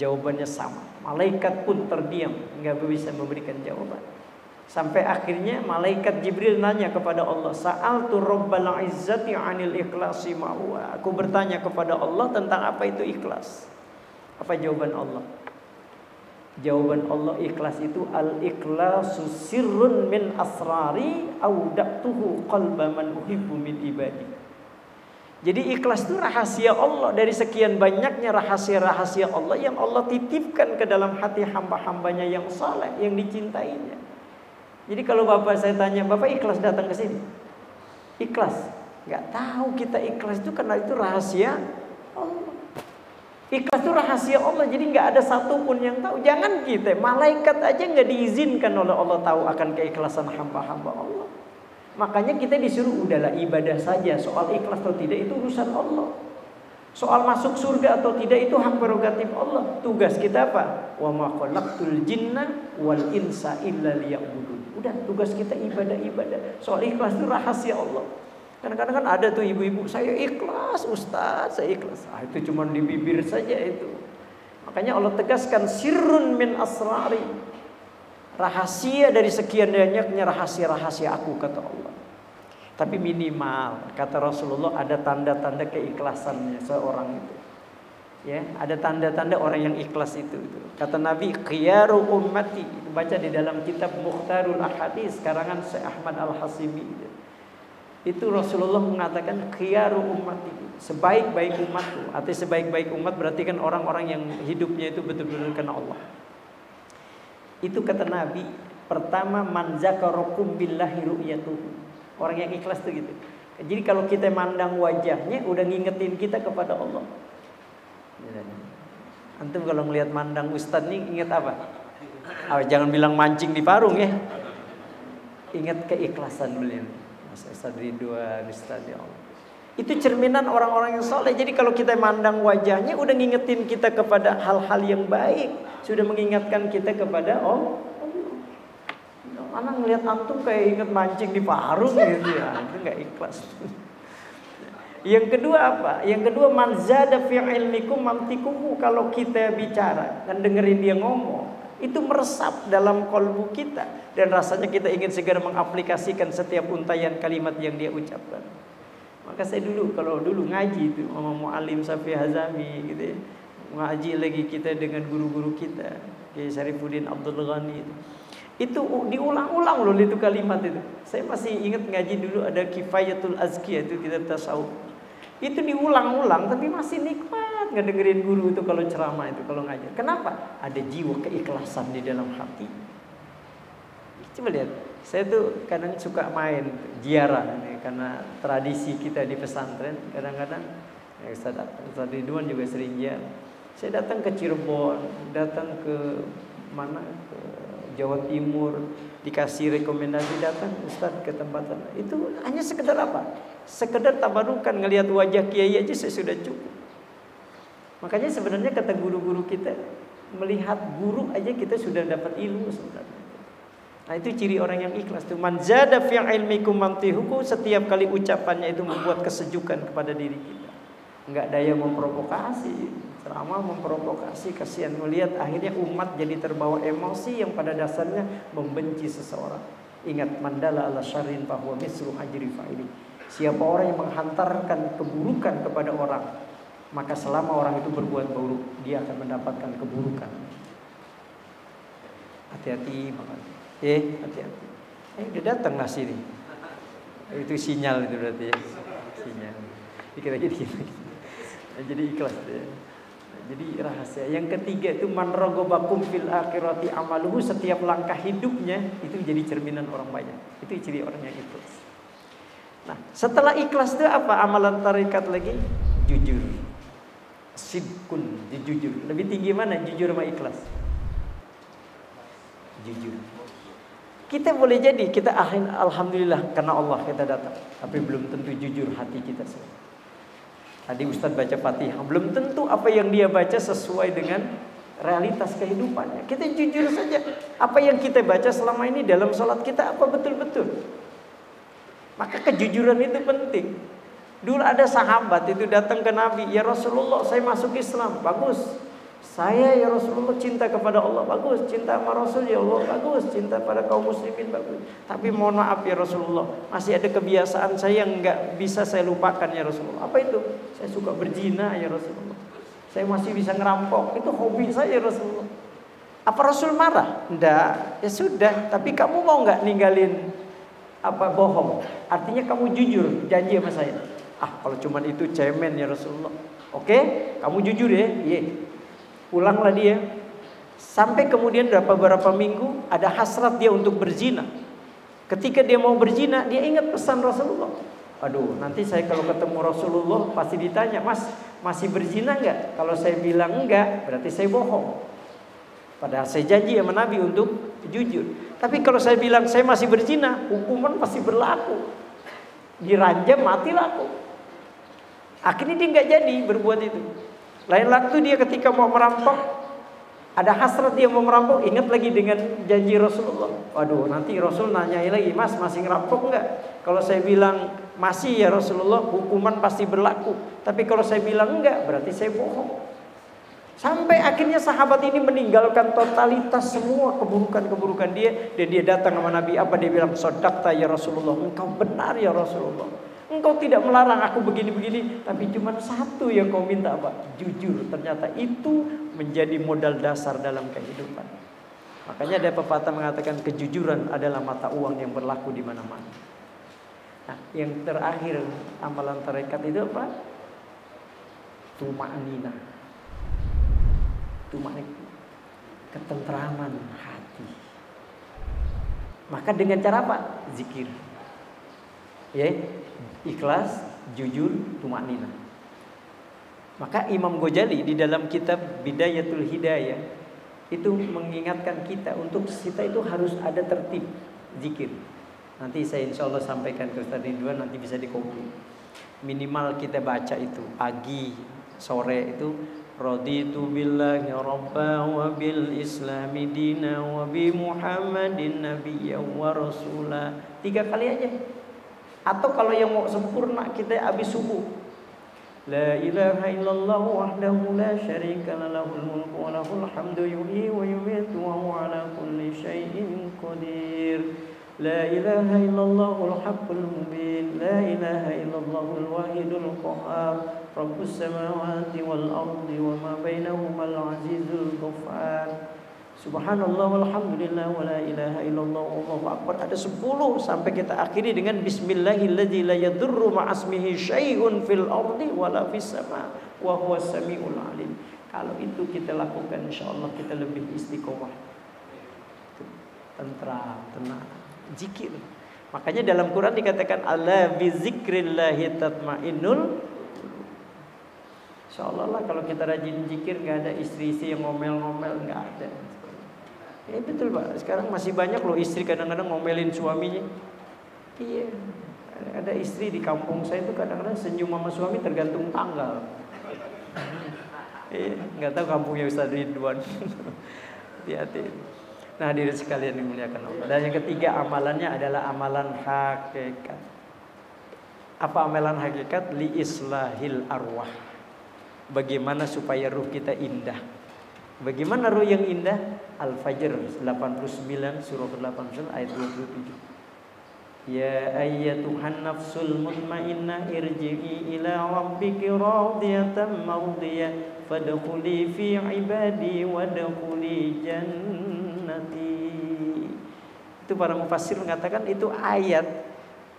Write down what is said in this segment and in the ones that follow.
Jawabannya sama. Malaikat pun terdiam, nggak bisa memberikan jawaban. Sampai akhirnya malaikat Jibril nanya kepada Allah, Sa'altu Rabbal Izzati 'anil ikhlasi ma huwa. Aku bertanya kepada Allah tentang apa itu ikhlas. Apa jawaban Allah? Jawaban Allah, ikhlas itu al-ikhlasu sirrun min asrari awda'tuhu qalba man uhibbu min ibadi. Jadi ikhlas itu rahasia Allah. Dari sekian banyaknya rahasia-rahasia Allah yang Allah titipkan ke dalam hati hamba-hambanya yang saleh, yang dicintainya. Jadi kalau bapak saya tanya, bapak ikhlas datang ke sini? Ikhlas? Nggak tahu kita ikhlas itu karena itu rahasia Allah. Ikhlas itu rahasia Allah, jadi nggak ada satupun yang tahu. Jangan kita, malaikat aja nggak diizinkan oleh Allah tahu akan keikhlasan hamba-hamba Allah. Makanya kita disuruh udahlah ibadah saja. Soal ikhlas atau tidak itu urusan Allah. Soal masuk surga atau tidak itu hak prerogatif Allah. Tugas kita apa? Wa ma khalaqtul jinna wal insa illa liya'budun. Udah, tugas kita ibadah-ibadah. Soal ikhlas itu rahasia Allah. Kadang-kadang kan ada tuh ibu-ibu, saya ikhlas Ustaz, saya ikhlas. Itu cuma di bibir saja itu. Makanya Allah tegaskan sirrun min asrari. Rahasia dari sekian banyaknya rahasia-rahasia aku, kata Allah. Tapi minimal, kata Rasulullah, ada tanda-tanda keikhlasannya seorang itu. Ya, ada tanda-tanda orang yang ikhlas itu. Kata Nabi, khiyaru ummati. Baca di dalam kitab Mukhtarul Ahadits karangan Syekh Ahmad Al-Hasibi. Itu Rasulullah mengatakan khiyaru ummati, sebaik-baik umatku. Artinya sebaik-baik umat berarti kan orang-orang yang hidupnya itu betul-betul karena Allah. Itu kata Nabi, pertama man zakarakum billahi ru'yatuhu. Orang yang ikhlas itu gitu. Jadi kalau kita mandang wajahnya udah ngingetin kita kepada Allah. Antum kalau ngelihat mandang Ustadz nih ingat apa? Jangan bilang mancing di parung ya. Ingat keikhlasan beliau. Mas Ustadz Ridwan, Ustadz, ya Allah. Itu cerminan orang-orang yang soleh. Jadi kalau kita mandang wajahnya udah ngingetin kita kepada hal-hal yang baik. Sudah mengingatkan kita kepada Allah. Mana ngelihat antum kayak inget mancing di parung gitu ya. Itu gak ikhlas. Yang kedua apa? Yang kedua man zada fi ilmikum mamtikuhu. Kalau kita bicara dan dengerin dia ngomong, itu meresap dalam kolbu kita. Dan rasanya kita ingin segera mengaplikasikan setiap untayan kalimat yang dia ucapkan. Maka saya kalau dulu ngaji itu sama Mu'alim Safi Hazami gitu ya. Ngaji lagi kita dengan guru-guru kita, Kiai Syarifuddin Abdul Ghani itu diulang-ulang loh itu kalimat itu. Saya masih ingat ngaji dulu ada Kifayatul Azkiyah itu kita tasawuf. Itu diulang-ulang tapi masih nikmat ngedengerin guru itu kalau ceramah itu, kalau ngajar. Kenapa? Ada jiwa keikhlasan di dalam hati. Coba lihat, saya tuh kadang suka main ziarah karena tradisi kita di pesantren. Kadang-kadang Ustaz Ridwan juga sering ziarah. Saya datang ke Cirebon, datang ke mana, ke Jawa Timur, dikasih rekomendasi datang Ustaz ke tempat sana. Itu hanya sekedar apa? Sekedar tabarukan, ngelihat wajah kiai aja saya sudah cukup. Makanya sebenarnya kata guru-guru kita, melihat guru aja kita sudah dapat ilmu sebenarnya. Nah itu ciri orang yang ikhlas tuh. Man zada fi ilmikum mamtihuku, setiap kali ucapannya itu membuat kesejukan kepada diri kita. Enggak daya memprovokasi, ceramah memprovokasi, kasihan melihat akhirnya umat jadi terbawa emosi yang pada dasarnya membenci seseorang. Ingat, mandala ala syarrin fahuwa misru ajri fa'ili. Siapa orang yang menghantarkan keburukan kepada orang, maka selama orang itu berbuat buruk, dia akan mendapatkan keburukan. Hati-hati banget. Hati-hati. Udah datang lah sini. Itu sinyal itu berarti ya. Sinyal. Jadi ikhlas ya. Jadi rahasia. Yang ketiga itu man raghabakum fil akhirati amaluhu, setiap langkah hidupnya itu jadi cerminan orang banyak. Itu ciri orang yang ikhlas. Nah, setelah ikhlas itu apa amalan tarekat lagi? Jujur. Sidqun, jujur. Lebih tinggi mana jujur sama ikhlas? Jujur. Kita boleh jadi kita alhamdulillah karena Allah kita datang, tapi belum tentu jujur hati kita semua. Tadi Ustadz baca Fatihah, belum tentu apa yang dia baca sesuai dengan realitas kehidupannya. Kita jujur saja, apa yang kita baca selama ini dalam sholat kita apa betul-betul. Maka kejujuran itu penting. Dulu ada sahabat itu datang ke Nabi, ya Rasulullah saya masuk Islam, bagus. Saya ya Rasulullah cinta kepada Allah, bagus. Cinta sama Rasul ya Allah, bagus. Cinta pada kaum muslimin, bagus. Tapi mohon maaf ya Rasulullah, masih ada kebiasaan saya yang nggak bisa saya lupakan ya Rasulullah. Apa itu? Saya suka berzina ya Rasulullah. Saya masih bisa ngerampok, itu hobi saya ya Rasulullah. Apa Rasul marah? Enggak, ya sudah. Tapi kamu mau nggak ninggalin bohong? Artinya kamu jujur, janji sama saya. Kalau cuman itu cemen ya Rasulullah. Oke, kamu jujur ya. Iya. Pulanglah dia. Sampai kemudian beberapa minggu ada hasrat dia untuk berzina. Ketika dia mau berzina, dia ingat pesan Rasulullah. Aduh, nanti saya kalau ketemu Rasulullah pasti ditanya, Mas, masih berzina enggak? Kalau saya bilang enggak, berarti saya bohong. Padahal saya janji sama Nabi untuk jujur. Tapi kalau saya bilang saya masih berzina, hukuman pasti berlaku. Diranjam, matilah aku. Akhirnya dia enggak jadi berbuat itu. Lain waktu dia ketika mau merampok, ada hasrat dia mau merampok, ingat lagi dengan janji Rasulullah. Waduh, nanti Rasul nanyai lagi, Mas masih ngerampok enggak? Kalau saya bilang masih ya Rasulullah, hukuman pasti berlaku. Tapi kalau saya bilang enggak, berarti saya bohong. Sampai akhirnya sahabat ini meninggalkan totalitas semua keburukan-keburukan dia. Dan dia datang sama Nabi, apa dia bilang? Shadaqta ya Rasulullah, engkau benar ya Rasulullah. Engkau tidak melarang aku begini-begini, tapi cuma satu yang kau minta, apa? Jujur. Ternyata itu menjadi modal dasar dalam kehidupan. Makanya ada pepatah mengatakan kejujuran adalah mata uang yang berlaku di mana-mana. Nah, yang terakhir amalan tarekat itu apa? Tuma'nina. Tuma'nina, ketentraman hati. Maka dengan cara apa? Zikir. Ya. Ikhlas, jujur, tumanina. Maka Imam Ghazali di dalam kitab Bidayatul Hidayah itu mengingatkan kita untuk kita itu harus ada tertib zikir. Nanti saya insya Allah sampaikan ke Ustaz Ridwan, nanti bisa dikopi. Minimal kita baca itu pagi, sore itu raditu billahi rabba wa bil islami dina wa bi Muhammadin nabiyya wa rasula. 3 kali aja. Atau kalau yang mau sempurna kita habis subuh. La ilaha illallah wahdahu la syarika lahul mulku wa lahul hamdu yuhyi wa yumiitu wa huwa ala kulli syai'in qadir. La ilaha illallahul haqqul mubin. La ilaha illallahul wahidul qahhar. Rabbus samawati wal ardi wa ma bainahumal azizul ghaffar. Subhanallah walhamdulillah wa la ilaha illallah wallahu akbar. Ada 10 sampai kita akhiri dengan bismillahilladzi la yadurru ma'asmihi syai'un fil ardi wala fis sama wa huwas samiul alim. Kalau itu kita lakukan, insyaallah kita lebih istiqomah. Tentram, tenang, zikir. Makanya dalam Quran dikatakan ala bi zikrillahi tatmainnul. Insyaallah lah kalau kita rajin zikir, enggak ada istri-istri yang ngomel-ngomel, enggak ada. Ya betul Pak, sekarang masih banyak loh istri kadang-kadang ngomelin suaminya. Iya, ada istri di kampung saya itu kadang-kadang senyum sama suami tergantung tanggal. Iya, nggak tahu kampungnya Ustaz Ridwan. Hati-hati. Nah hadirin sekalian dimuliakan Allah. Dan yang ketiga amalannya adalah amalan hakikat. Apa amalan hakikat? Li islahil arwah. Bagaimana supaya ruh kita indah. Bagaimana ruh yang indah? Al-Fajr 89 surah 89 ayat 27. Ya ayyatuhan nafsul mutmainnah irji'i ila rabbiki radiyatan mardiyah fadkhuli fi ibadi wadkhuli jannati. Itu para mufassir mengatakan itu ayat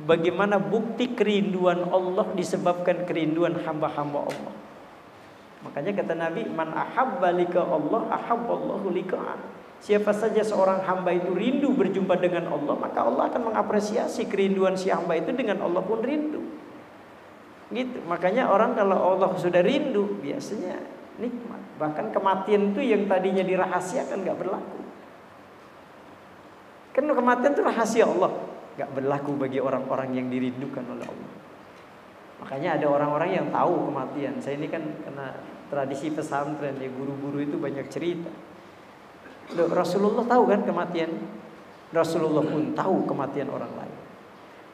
bagaimana bukti kerinduan Allah disebabkan kerinduan hamba-hamba Allah. Makanya kata Nabi, man ahabba lika Allah ahabballahu lika. Siapa saja seorang hamba itu rindu berjumpa dengan Allah, maka Allah akan mengapresiasi kerinduan si hamba itu dengan Allah pun rindu. Gitu. Makanya orang kalau Allah sudah rindu, biasanya nikmat. Bahkan kematian itu yang tadinya dirahasiakan enggak berlaku. Kan kematian itu rahasia Allah, enggak berlaku bagi orang-orang yang dirindukan oleh Allah. Makanya ada orang-orang yang tahu kematian. Saya ini kan karena tradisi pesantren, ya guru-guru itu banyak cerita. Loh, Rasulullah tahu kan kematian? Rasulullah pun tahu kematian orang lain.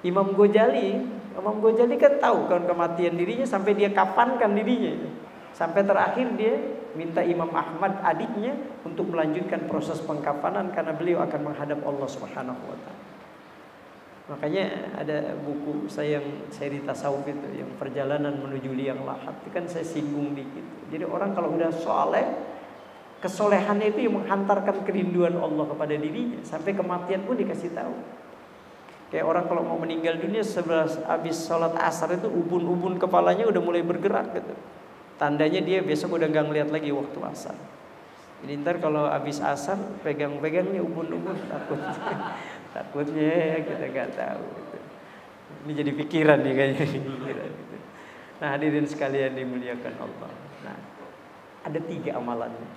Imam Ghazali kan tahu kan kematian dirinya sampai dia kafankan dirinya. Sampai terakhir dia minta Imam Ahmad adiknya untuk melanjutkan proses pengkafanan karena beliau akan menghadap Allah Subhanahu wa taala. Makanya ada buku saya yang seri tasawuf itu yang perjalanan menuju liang lahat itu kan saya singgung dikit. Jadi orang kalau udah soleh, kesolehannya itu yang menghantarkan kerinduan Allah kepada dirinya sampai kematian pun dikasih tahu. Kayak orang kalau mau meninggal dunia habis sholat asar itu ubun-ubun kepalanya udah mulai bergerak gitu. Tandanya dia besok udah nggak ngeliat lagi waktu asar. Jadi ntar kalau habis asar pegang-pegang nih ubun-ubun takutnya kita nggak tahu gitu. Ini jadi pikiran nih kayaknya pikiran gitu. Nah hadirin sekalian dimuliakan Allah. Nah ada 3 amalannya.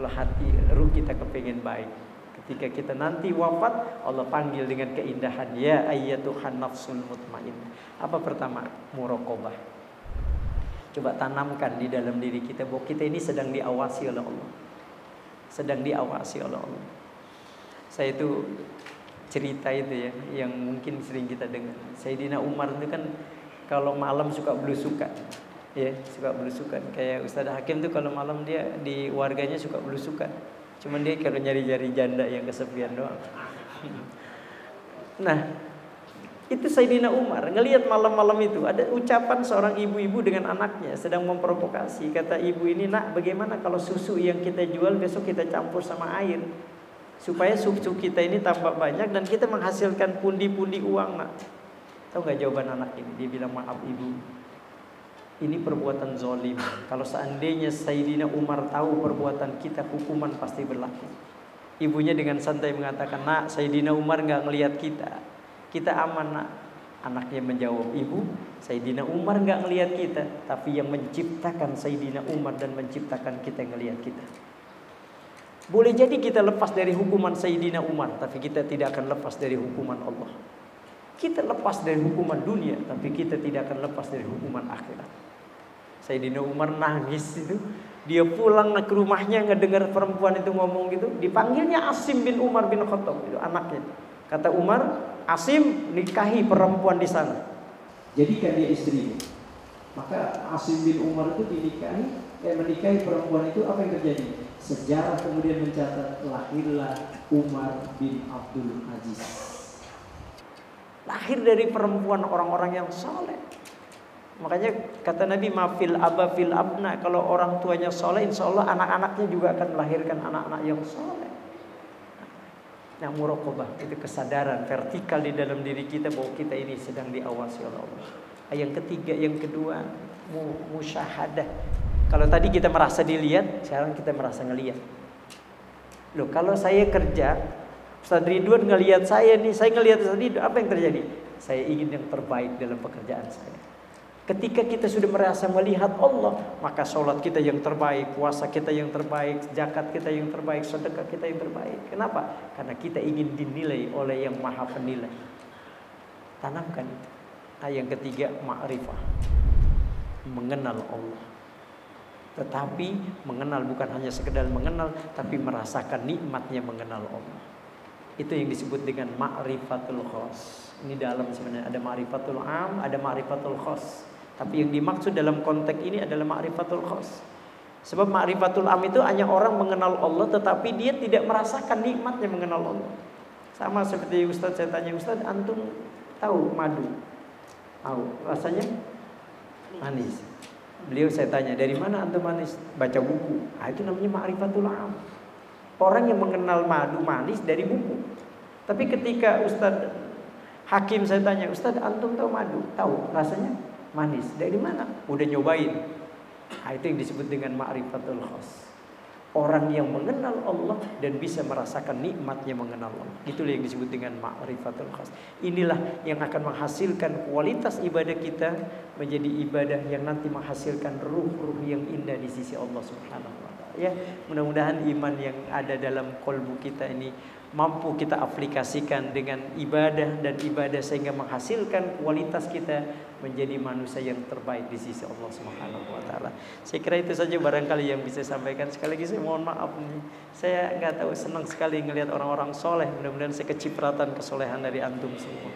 Kalau hati ruh kita kepengen baik, ketika kita nanti wafat Allah panggil dengan keindahan, ya ayyatuhan nafsul mutmainnah. Apa pertama? Muraqabah. Coba tanamkan di dalam diri kita bahwa kita ini sedang diawasi oleh Allah. Sedang diawasi oleh Allah. Saya itu cerita itu ya, yang mungkin sering kita dengar. Sayyidina Umar itu kan kalau malam suka belusukan, ya suka belusukan. Kayak Ustaz Hakim tuh kalau malam dia di warganya suka belusukan. Cuman dia kalau nyari-nyari janda yang kesepian doang. Nah, itu Sayyidina Umar ngelihat malam-malam itu ada ucapan seorang ibu-ibu dengan anaknya sedang memprovokasi. Kata ibu ini, nak bagaimana kalau susu yang kita jual besok kita campur sama air supaya susu kita ini tambah banyak dan kita menghasilkan pundi-pundi uang, nak. Tahu nggak jawaban anak ini? Dia bilang, maaf ibu, ini perbuatan zolim. Kalau seandainya Sayyidina Umar tahu perbuatan kita, hukuman pasti berlaku. Ibunya dengan santai mengatakan, nak, Sayyidina Umar nggak ngelihat kita aman, nak. Anaknya menjawab, ibu, Sayyidina Umar nggak ngelihat kita, tapi yang menciptakan Sayyidina Umar dan menciptakan kita yang ngelihat kita. Boleh jadi kita lepas dari hukuman Sayyidina Umar, tapi kita tidak akan lepas dari hukuman Allah. Kita lepas dari hukuman dunia, tapi kita tidak akan lepas dari hukuman akhirat. Sayyidina Umar nangis itu. Dia pulang ke rumahnya ngedengar perempuan itu ngomong gitu. Dipanggilnya Asim bin Umar bin Khattab, itu anaknya. Kata Umar, Asim nikahi perempuan di sana, jadikan dia istrinya. Maka Asim bin Umar itu menikahi perempuan itu. Apa yang terjadi? Sejarah kemudian mencatat lahirlah Umar bin Abdul Aziz. Lahir dari perempuan orang-orang yang soleh. Makanya kata Nabi, mafil aba fil abna. Kalau orang tuanya soleh, insya Allah anak-anaknya juga akan melahirkan anak-anak yang soleh. Nah, muraqabah itu kesadaran vertikal di dalam diri kita bahwa kita ini sedang diawasi oleh Allah. Yang ketiga, yang kedua, musyahadah. Kalau tadi kita merasa dilihat, sekarang kita merasa ngelihat. Loh, kalau saya kerja, Ustaz Ridwan ngelihat saya nih, saya ngelihat Ustaz Ridwan, apa yang terjadi? Saya ingin yang terbaik dalam pekerjaan saya. Ketika kita sudah merasa melihat Allah, maka sholat kita yang terbaik, puasa kita yang terbaik, zakat kita yang terbaik, sedekah kita yang terbaik. Kenapa? Karena kita ingin dinilai oleh yang maha penilai. Tanamkan itu. Nah, yang ketiga, ma'rifah. Mengenal Allah. Tetapi mengenal bukan hanya sekedar mengenal, tapi merasakan nikmatnya mengenal Allah. Itu yang disebut dengan ma'rifatul khas. Ini dalam sebenarnya ada ma'rifatul am, ada ma'rifatul khas. Tapi yang dimaksud dalam konteks ini adalah ma'rifatul khas. Sebab ma'rifatul am itu hanya orang mengenal Allah, tetapi dia tidak merasakan nikmatnya mengenal Allah. Sama seperti Ustaz, saya tanya Ustaz, antum tahu madu? Tahu, rasanya manis. Beliau saya tanya, dari mana antum manis? Baca buku. Itu namanya ma'rifatul am. Orang yang mengenal madu manis dari buku. Tapi ketika Ustaz Hakim saya tanya, Ustaz antum tahu madu? Tahu, rasanya manis. Dari mana? Udah nyobain. Itu yang disebut dengan ma'rifatul khas. Orang yang mengenal Allah dan bisa merasakan nikmatnya mengenal Allah. Itulah yang disebut dengan ma'rifatul khas. Inilah yang akan menghasilkan kualitas ibadah kita menjadi ibadah yang nanti menghasilkan ruh-ruh yang indah di sisi Allah Subhanahu wa taala. Ya, mudah-mudahan iman yang ada dalam qalbu kita ini mampu kita aplikasikan dengan ibadah dan ibadah sehingga menghasilkan kualitas kita menjadi manusia yang terbaik di sisi Allah Subhanahu wa taala. Saya kira itu saja barangkali yang bisa saya sampaikan. Sekali lagi saya mohon maaf nih. Saya enggak tahu, senang sekali ngelihat orang-orang soleh. Mudah-mudahan saya kecipratan kesolehan dari antum semua.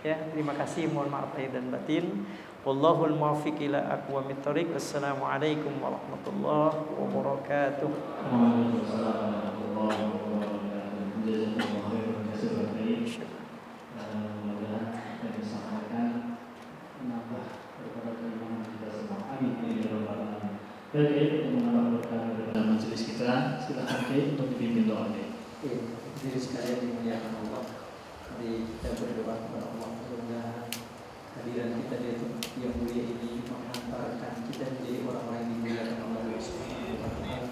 Ya, terima kasih, mohon maaf lahir dan batin. Wallahul muwaffiq ila aqwamit thoriq. Wassalamualaikum warahmatullahi wabarakatuh. Waalaikumsalam warahmatullahi wabarakatuh. Jazakumullah khairan katsiran. Mudah-mudahan yang disampaikan menambah kepada keimanan kita semua. Amin ya rabbal alamin. Baik, untuk menambah berkah daripada majelis kita, silakan untuk dipimpin doa. Diri sekalian dimuliakan Allah. Mari kita berdoa kepada Allah, mudah-mudahan hadiran kita di yang mulia ini menghantarkan kita menjadi orang-orang yang dimuliakan Allah Subhanahu wa taala.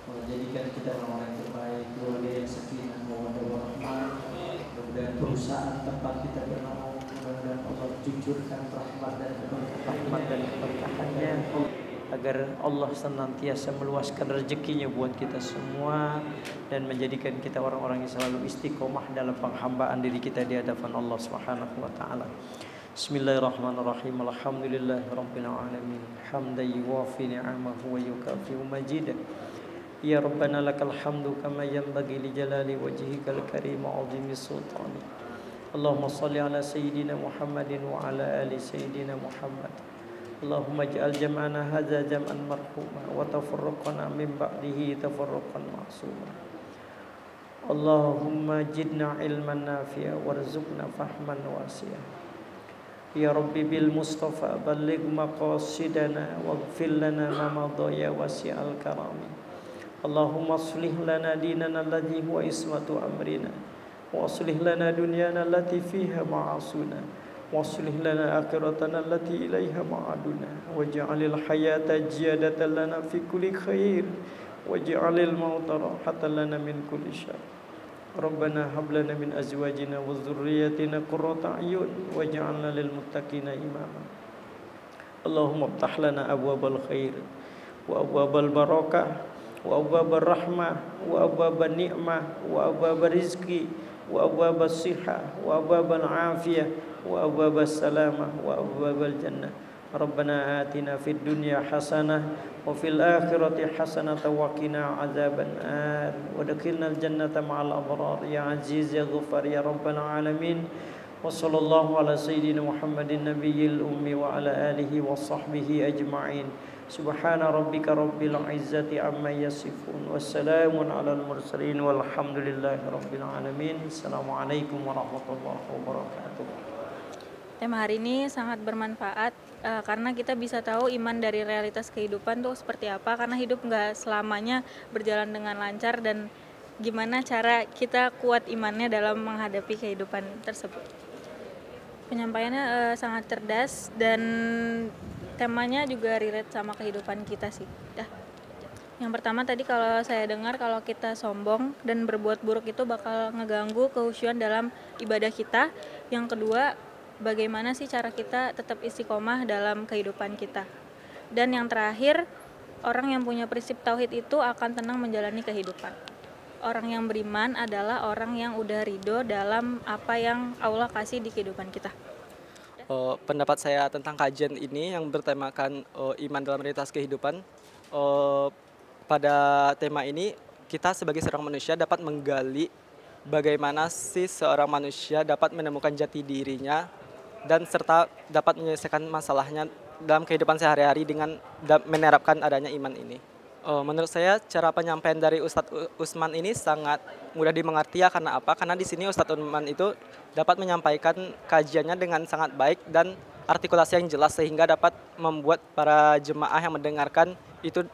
Menjadikan kita orang-orang yang terbaik, keluarga yang sakinah, mawaddah warahmah. Mudah-mudahan perusahaan tempat kita bernaung, mudah-mudahan Allah jujurkan rahmat dan keberkahannya, agar Allah senantiasa meluaskan rezekinya buat kita semua dan menjadikan kita orang-orang yang selalu istiqomah dalam penghambaan diri kita di hadapan Allah Subhanahu wa taala. Bismillahirrahmanirrahim. Alhamdulillahirabbil alamin. Hamdan yuwafi ni'amahu wa yukafi majidah. Ya Rabbana lakal hamdu kama yanbaghi li jalali wajhikal karim wa 'azimi sultani. Allahumma shalli ala sayyidina Muhammadin wa ala ali sayyidina Muhammad. Allahumma ij'al jam'ana hadza jam'an marhuma wa tafarraqana min ba'dihi tafarraqan ma'suma. Allahumma jidna ilman nafi'a warzuqna fahman wasi'a. Ya Rabbi bil Mustafa balligh maqasidana waghfir lana ma madha ya wasi'al karami. Allahumma aslih lana dinana alladhi huwa ismatu amrina wa aslih lana dunyana allati fiha ma'asuna wa aslih lana akhiratana allati ilaiha ma'aduna waj'alil hayata ziyadatan lana fi kulli khair waj'alil mauta rahatan lana min kulli syarr. Rabbana hab lana min azwajina wa dhurriyyatina qurrata a'yun waj'alna lil muttaqina imama. Allahumma iftah lana abwabal khair wa abwabal barakah wa abwabal rahmah wa abwabal ni'mah wa abwabal rizqi wa abwabal sihah wa abwabal afiyah wa abwabal salamah wa abwabal jannah. Rabbana atina fid dunya hasanah wa fil akhirati hasanah wa qina adzabannar wa adkhilnal jannata ma'al abrar ya aziz ya ghaffar ya rabbal alamin. Wa sallallahu ala sayyidina Muhammadin nabiyil ummi wa ala alihi wa sahbihi ajma'in. Subhana rabbika rabbil izzati amma yasifun. Wassalamun alal mursalin walhamdulillahi rabbil alamin. Assalamualaikum warahmatullahi wabarakatuh. Tema hari ini sangat bermanfaat karena kita bisa tahu iman dari realitas kehidupan tuh seperti apa, karena hidup nggak selamanya berjalan dengan lancar dan gimana cara kita kuat imannya dalam menghadapi kehidupan tersebut. Penyampaiannya sangat cerdas dan temanya juga relate sama kehidupan kita sih. Yang pertama tadi kalau saya dengar kalau kita sombong dan berbuat buruk itu bakal ngeganggu kehusyuan dalam ibadah kita. Yang kedua, bagaimana sih cara kita tetap istiqomah dalam kehidupan kita. Dan yang terakhir, orang yang punya prinsip tauhid itu akan tenang menjalani kehidupan. Orang yang beriman adalah orang yang udah ridho dalam apa yang Allah kasih di kehidupan kita. Pendapat saya tentang kajian ini yang bertemakan iman dalam realitas kehidupan. Pada tema ini kita sebagai seorang manusia dapat menggali bagaimana sih seorang manusia dapat menemukan jati dirinya dan serta dapat menyelesaikan masalahnya dalam kehidupan sehari-hari dengan menerapkan adanya iman ini. Menurut saya cara penyampaian dari Ustadz Usman ini sangat mudah dimengerti ya, karena apa? Karena di sini Ustadz Usman itu dapat menyampaikan kajiannya dengan sangat baik dan artikulasi yang jelas sehingga dapat membuat para jemaah yang mendengarkan itu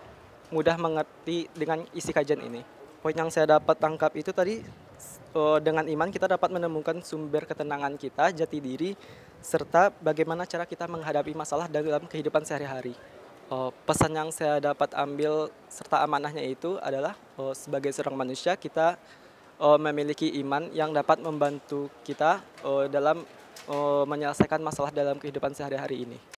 mudah mengerti dengan isi kajian ini. Poin yang saya dapat tangkap itu tadi, dengan iman kita dapat menemukan sumber ketenangan kita, jati diri, serta bagaimana cara kita menghadapi masalah dalam kehidupan sehari-hari. Pesan yang saya dapat ambil serta amanahnya itu adalah sebagai seorang manusia kita memiliki iman yang dapat membantu kita dalam menyelesaikan masalah dalam kehidupan sehari-hari ini.